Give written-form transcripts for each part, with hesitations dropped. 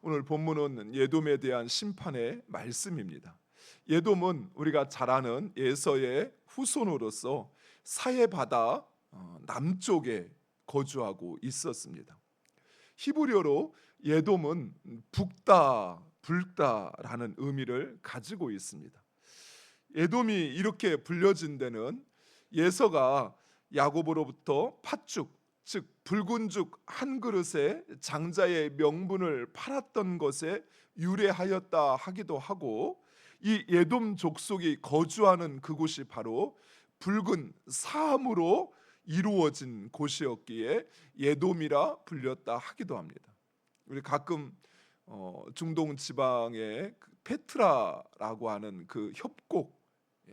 오늘 본문은 예돔에 대한 심판의 말씀입니다. 예돔은 우리가 잘 아는 에서의 후손으로서 사해바다 남쪽에 거주하고 있었습니다. 히브리어로 예돔은 붓다, 붉다라는 의미를 가지고 있습니다. 예돔이 이렇게 불려진 데는 예서가 야곱으로부터 팥죽, 즉 붉은 죽 한 그릇에 장자의 명분을 팔았던 것에 유래하였다 하기도 하고, 이 예돔 족속이 거주하는 그곳이 바로 붉은 사암으로 이루어진 곳이었기에 예돔이라 불렸다 하기도 합니다. 우리 가끔 중동 지방의 페트라라고 하는 그 협곡,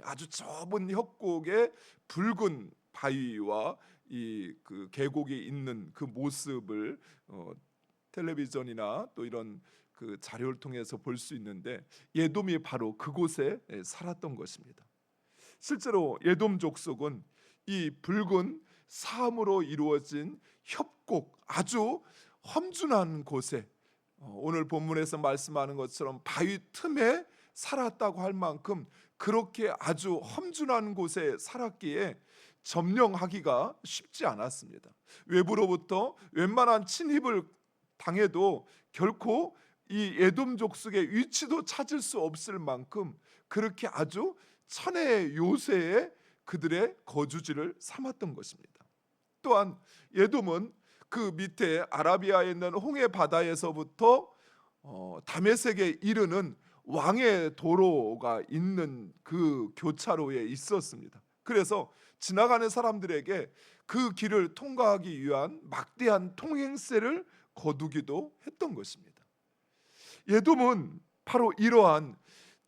아주 좁은 협곡에 붉은 바위와 이 그 계곡이 있는 그 모습을 텔레비전이나 또 이런 그 자료를 통해서 볼 수 있는데, 예돔이 바로 그곳에 살았던 것입니다. 실제로 예돔 족속은 이 붉은 사암으로 이루어진 협곡, 아주 험준한 곳에 오늘 본문에서 말씀하는 것처럼 바위 틈에 살았다고 할 만큼 그렇게 아주 험준한 곳에 살았기에 점령하기가 쉽지 않았습니다. 외부로부터 웬만한 침입을 당해도 결코 이 에돔 족속의 위치도 찾을 수 없을 만큼 그렇게 아주 천혜의 요새에 그들의 거주지를 삼았던 것입니다. 또한 에돔은 그 밑에 아라비아에 있는 홍해 바다에서부터 다메섹에 이르는 왕의 도로가 있는 그 교차로에 있었습니다. 그래서 지나가는 사람들에게 그 길을 통과하기 위한 막대한 통행세를 거두기도 했던 것입니다. 예돔은 바로 이러한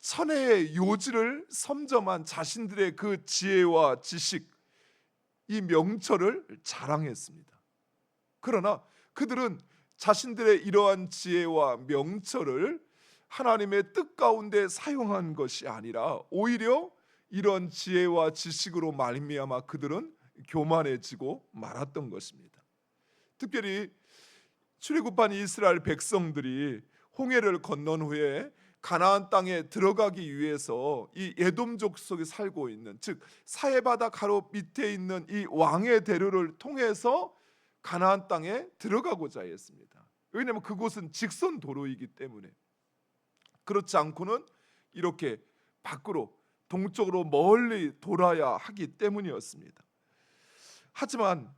천혜의 요지를 섬점한 자신들의 그 지혜와 지식, 이 명철을 자랑했습니다. 그러나 그들은 자신들의 이러한 지혜와 명철을 하나님의 뜻 가운데 사용한 것이 아니라 오히려 이런 지혜와 지식으로 말미암아 그들은 교만해지고 말았던 것입니다. 특별히 출애굽한 이스라엘 백성들이 홍해를 건넌 후에 가나안 땅에 들어가기 위해서 이 에돔 족속이 살고 있는, 즉 사해바다 가로 밑에 있는 이 왕의 대로를 통해서 가나안 땅에 들어가고자 했습니다. 왜냐하면 그곳은 직선 도로이기 때문에. 그렇지 않고는 이렇게 밖으로 동쪽으로 멀리 돌아야 하기 때문이었습니다. 하지만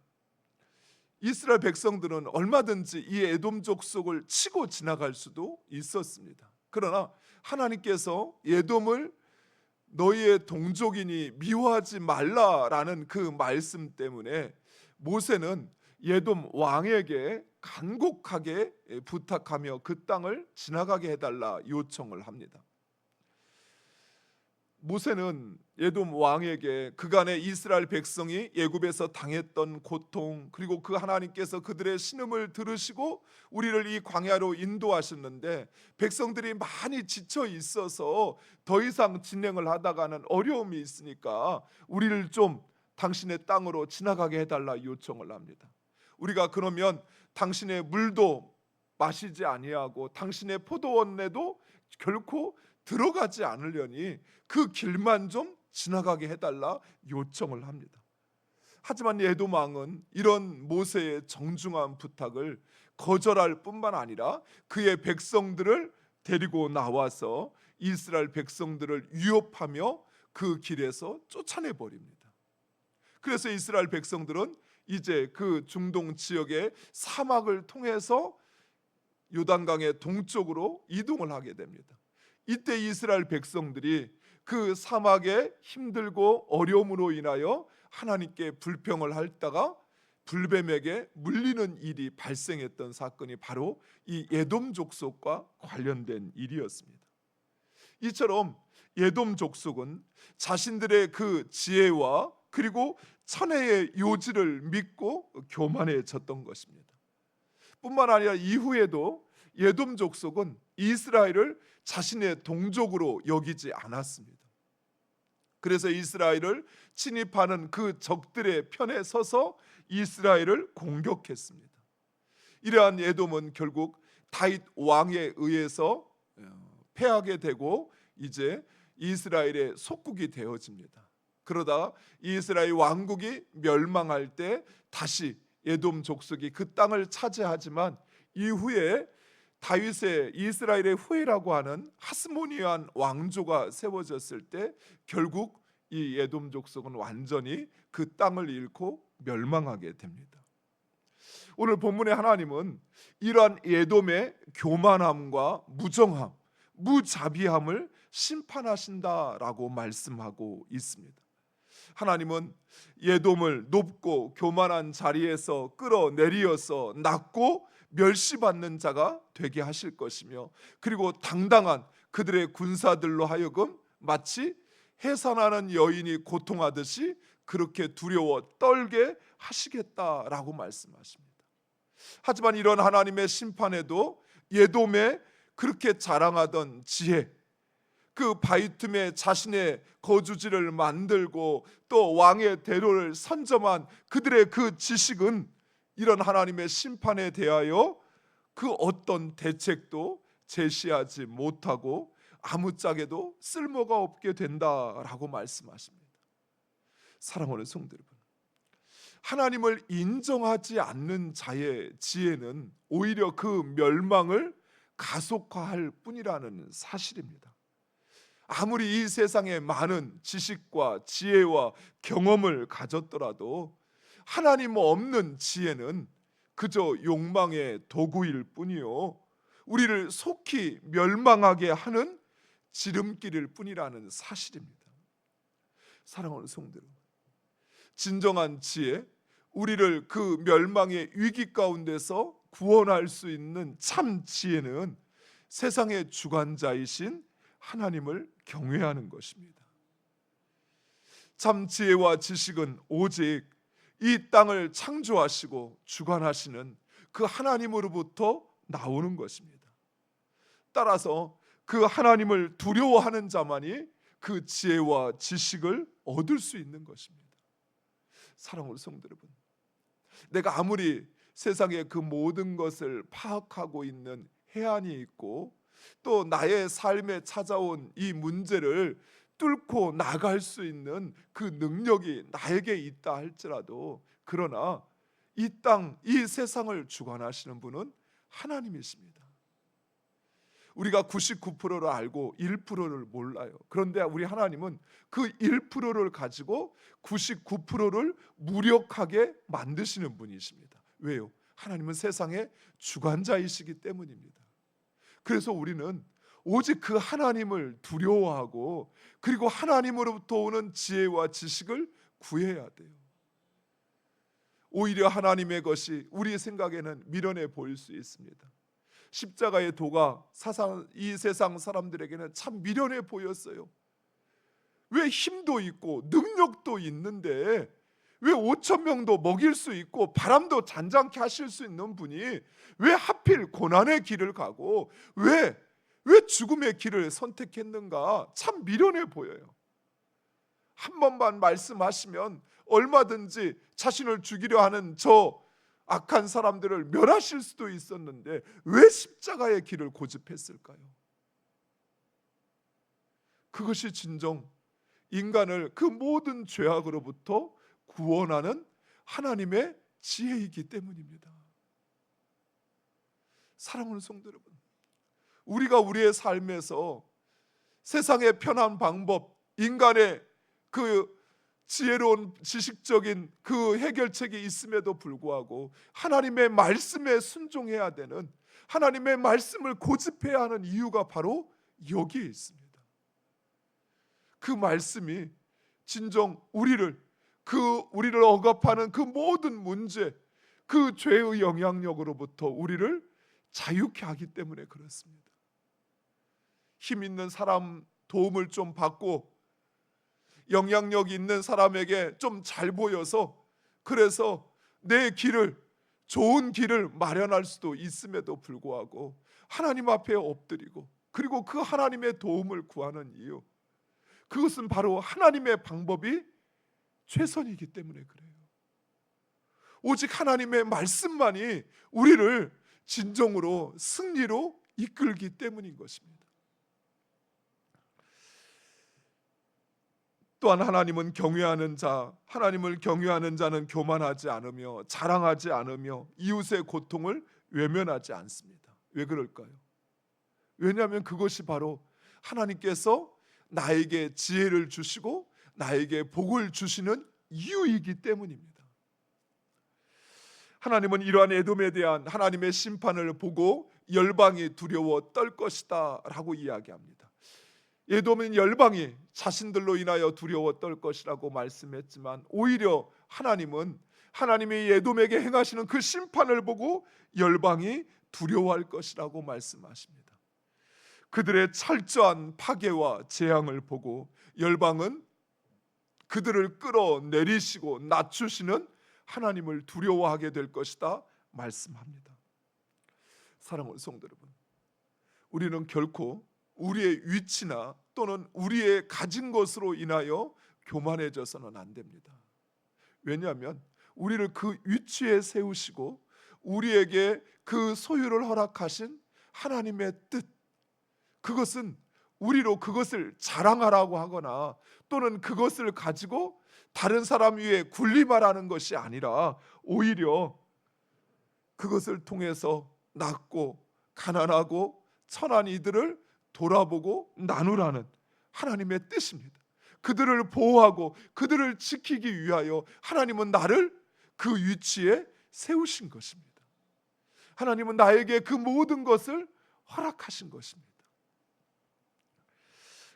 이스라엘 백성들은 얼마든지 이 에돔 족속을 치고 지나갈 수도 있었습니다. 그러나 하나님께서 에돔을 너희의 동족이니 미워하지 말라라는 그 말씀 때문에 모세는 에돔 왕에게 간곡하게 부탁하며 그 땅을 지나가게 해달라 요청을 합니다. 모세는 에돔 왕에게 그간의 이스라엘 백성이 애굽에서 당했던 고통, 그리고 그 하나님께서 그들의 신음을 들으시고 우리를 이 광야로 인도하셨는데 백성들이 많이 지쳐 있어서 더 이상 진행을 하다가는 어려움이 있으니까 우리를 좀 당신의 땅으로 지나가게 해달라 요청을 합니다. 우리가 그러면 당신의 물도 마시지 아니하고 당신의 포도원에도 결코 들어가지 않으려니 그 길만 좀 지나가게 해달라 요청을 합니다. 하지만 에돔 왕은 이런 모세의 정중한 부탁을 거절할 뿐만 아니라 그의 백성들을 데리고 나와서 이스라엘 백성들을 위협하며 그 길에서 쫓아내 버립니다. 그래서 이스라엘 백성들은 이제 그 중동 지역의 사막을 통해서 요단강의 동쪽으로 이동을 하게 됩니다. 이때 이스라엘 백성들이 그 사막에 힘들고 어려움으로 인하여 하나님께 불평을 하다가 불뱀에게 물리는 일이 발생했던 사건이 바로 이 에돔 족속과 관련된 일이었습니다. 이처럼 에돔 족속은 자신들의 그 지혜와 그리고 천혜의 요지를 믿고 교만해졌던 것입니다. 뿐만 아니라 이후에도 에돔 족속은 이스라엘을 자신의 동족으로 여기지 않았습니다. 그래서 이스라엘을 침입하는 그 적들의 편에 서서 이스라엘을 공격했습니다. 이러한 에돔은 결국 다윗 왕에 의해서 패하게 되고 이제 이스라엘의 속국이 되어집니다. 그러다 이스라엘 왕국이 멸망할 때 다시 에돔 족속이 그 땅을 차지하지만 이후에 다윗의 이스라엘의 후예라고 하는 하스모니안 왕조가 세워졌을 때 결국 이 에돔 족속은 완전히 그 땅을 잃고 멸망하게 됩니다. 오늘 본문의 하나님은 이러한 에돔의 교만함과 무정함, 무자비함을 심판하신다라고 말씀하고 있습니다. 하나님은 에돔을 높고 교만한 자리에서 끌어내리어서 낮고 멸시받는 자가 되게 하실 것이며, 그리고 당당한 그들의 군사들로 하여금 마치 해산하는 여인이 고통하듯이 그렇게 두려워 떨게 하시겠다라고 말씀하십니다. 하지만 이런 하나님의 심판에도 에돔에 그렇게 자랑하던 지혜, 그 바위 틈에 자신의 거주지를 만들고 또 왕의 대로를 선점한 그들의 그 지식은 이런 하나님의 심판에 대하여 그 어떤 대책도 제시하지 못하고 아무짝에도 쓸모가 없게 된다라고 말씀하십니다. 사랑하는 성도 여러분, 하나님을 인정하지 않는 자의 지혜는 오히려 그 멸망을 가속화할 뿐이라는 사실입니다. 아무리 이 세상에 많은 지식과 지혜와 경험을 가졌더라도 하나님 없는 지혜는 그저 욕망의 도구일 뿐이요, 우리를 속히 멸망하게 하는 지름길일 뿐이라는 사실입니다. 사랑하는 성도 여러분, 진정한 지혜, 우리를 그 멸망의 위기 가운데서 구원할 수 있는 참 지혜는 세상의 주관자이신 하나님을 경외하는 것입니다. 참 지혜와 지식은 오직 이 땅을 창조하시고 주관하시는 그 하나님으로부터 나오는 것입니다. 따라서 그 하나님을 두려워하는 자만이 그 지혜와 지식을 얻을 수 있는 것입니다. 사랑하는 성도 여러분, 내가 아무리 세상의 그 모든 것을 파악하고 있는 해안이 있고 또 나의 삶에 찾아온 이 문제를 뚫고 나갈 수 있는 그 능력이 나에게 있다 할지라도, 그러나 이 땅, 이 세상을 주관하시는 분은 하나님이십니다. 우리가 99%를 알고 1%를 몰라요. 그런데 우리 하나님은 그 1%를 가지고 99%를 무력하게 만드시는 분이십니다. 왜요? 하나님은 세상의 주관자이시기 때문입니다. 그래서 우리는 오직 그 하나님을 두려워하고 그리고 하나님으로부터 오는 지혜와 지식을 구해야 돼요. 오히려 하나님의 것이 우리의 생각에는 미련해 보일 수 있습니다. 십자가의 도가 이 세상 사람들에게는 참 미련해 보였어요. 왜 힘도 있고 능력도 있는데 왜 5천 명도 먹일 수 있고 바람도 잔잔케 하실 수 있는 분이 왜 하필 고난의 길을 가고 왜 죽음의 길을 선택했는가, 참 미련해 보여요. 한 번만 말씀하시면 얼마든지 자신을 죽이려 하는 저 악한 사람들을 멸하실 수도 있었는데 왜 십자가의 길을 고집했을까요? 그것이 진정 인간을 그 모든 죄악으로부터 구원하는 하나님의 지혜이기 때문입니다. 사랑하는 성도 여러분, 우리가 우리의 삶에서 세상의 편한 방법, 인간의 그 지혜로운 지식적인 그 해결책이 있음에도 불구하고 하나님의 말씀에 순종해야 되는, 하나님의 말씀을 고집해야 하는 이유가 바로 여기에 있습니다. 그 말씀이 진정 우리를 억압하는 그 모든 문제, 그 죄의 영향력으로부터 우리를 자유케 하기 때문에 그렇습니다. 힘 있는 사람 도움을 좀 받고 영향력 있는 사람에게 좀 잘 보여서 그래서 내 길을, 좋은 길을 마련할 수도 있음에도 불구하고 하나님 앞에 엎드리고 그리고 그 하나님의 도움을 구하는 이유, 그것은 바로 하나님의 방법이 최선이기 때문에 그래요. 오직 하나님의 말씀만이 우리를 진정으로 승리로 이끌기 때문인 것입니다. 또한 하나님은 경외하는 자, 하나님을 경외하는 자는 교만하지 않으며 자랑하지 않으며 이웃의 고통을 외면하지 않습니다. 왜 그럴까요? 왜냐하면 그것이 바로 하나님께서 나에게 지혜를 주시고 나에게 복을 주시는 이유이기 때문입니다. 하나님은 이러한 에돔에 대한 하나님의 심판을 보고 열방이 두려워 떨 것이다 라고 이야기합니다. 에돔은 열방이 자신들로 인하여 두려워 떨 것이라고 말씀했지만 오히려 하나님은 하나님이 에돔에게 행하시는 그 심판을 보고 열방이 두려워할 것이라고 말씀하십니다. 그들의 철저한 파괴와 재앙을 보고 열방은 그들을 끌어내리시고 낮추시는 하나님을 두려워하게 될 것이다 말씀합니다. 사랑하는 성도 여러분, 우리는 결코 우리의 위치나 또는 우리의 가진 것으로 인하여 교만해져서는 안 됩니다. 왜냐하면 우리를 그 위치에 세우시고 우리에게 그 소유를 허락하신 하나님의 뜻, 그것은 우리로 그것을 자랑하라고 하거나 또는 그것을 가지고 다른 사람 위에 군림하라는 것이 아니라 오히려 그것을 통해서 낮고 가난하고 천한 이들을 돌아보고 나누라는 하나님의 뜻입니다. 그들을 보호하고 그들을 지키기 위하여 하나님은 나를 그 위치에 세우신 것입니다. 하나님은 나에게 그 모든 것을 허락하신 것입니다.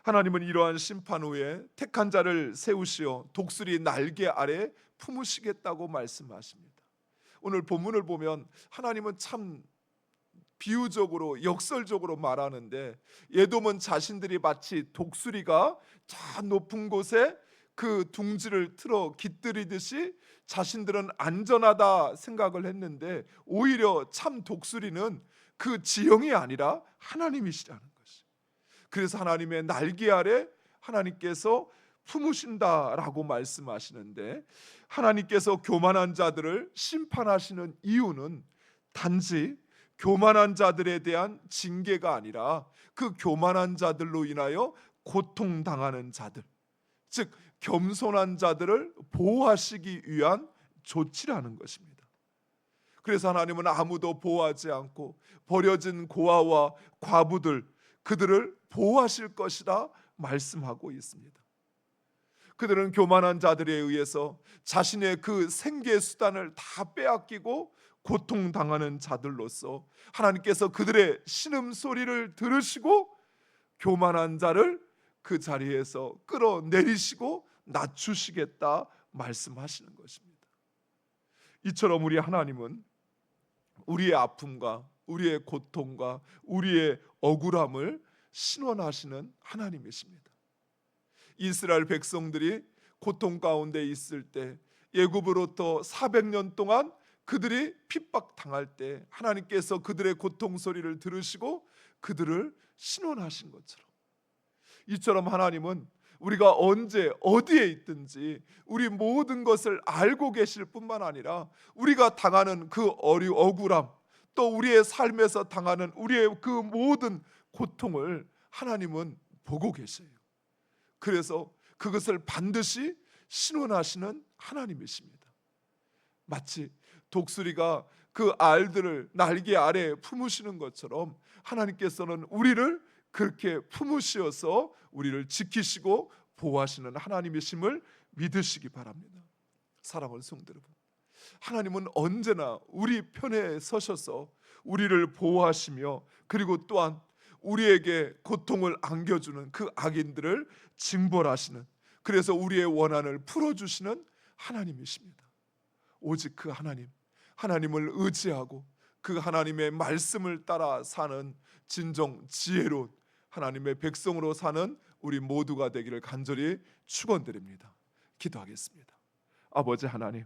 하나님은 이러한 심판 후에 택한 자를 세우시어 독수리 날개 아래 품으시겠다고 말씀하십니다. 오늘 본문을 보면 하나님은 참 비유적으로 역설적으로 말하는데 에돔은 자신들이 마치 독수리가 저 높은 곳에 그 둥지를 틀어 깃들이듯이 자신들은 안전하다 생각을 했는데 오히려 참 독수리는 그 지형이 아니라 하나님이시라는 것이. 그래서 하나님의 날개 아래 하나님께서 품으신다라고 말씀하시는데 하나님께서 교만한 자들을 심판하시는 이유는 단지 교만한 자들에 대한 징계가 아니라 그 교만한 자들로 인하여 고통당하는 자들, 즉 겸손한 자들을 보호하시기 위한 조치라는 것입니다. 그래서 하나님은 아무도 보호하지 않고 버려진 고아와 과부들, 그들을 보호하실 것이라 말씀하고 있습니다. 그들은 교만한 자들에 의해서 자신의 그 생계 수단을 다 빼앗기고 고통당하는 자들로서 하나님께서 그들의 신음소리를 들으시고 교만한 자를 그 자리에서 끌어내리시고 낮추시겠다 말씀하시는 것입니다. 이처럼 우리 하나님은 우리의 아픔과 우리의 고통과 우리의 억울함을 신원하시는 하나님이십니다. 이스라엘 백성들이 고통 가운데 있을 때 애굽으로부터 400년 동안 그들이 핍박당할 때 하나님께서 그들의 고통 소리를 들으시고 그들을 신원하신 것처럼 이처럼 하나님은 우리가 언제 어디에 있든지 우리 모든 것을 알고 계실 뿐만 아니라 우리가 당하는 그 억울함 또 우리의 삶에서 당하는 우리의 그 모든 고통을 하나님은 보고 계세요. 그래서 그것을 반드시 신원하시는 하나님이십니다. 마치 독수리가 그 알들을 날개 아래에 품으시는 것처럼 하나님께서는 우리를 그렇게 품으시어서 우리를 지키시고 보호하시는 하나님이심을 믿으시기 바랍니다. 사랑하는 성도 여러분, 하나님은 언제나 우리 편에 서셔서 우리를 보호하시며 그리고 또한 우리에게 고통을 안겨주는 그 악인들을 징벌하시는, 그래서 우리의 원한을 풀어주시는 하나님이십니다. 오직 그 하나님을 의지하고 그 하나님의 말씀을 따라 사는 진정 지혜로운 하나님의 백성으로 사는 우리 모두가 되기를 간절히 축원드립니다. 기도하겠습니다. 아버지 하나님,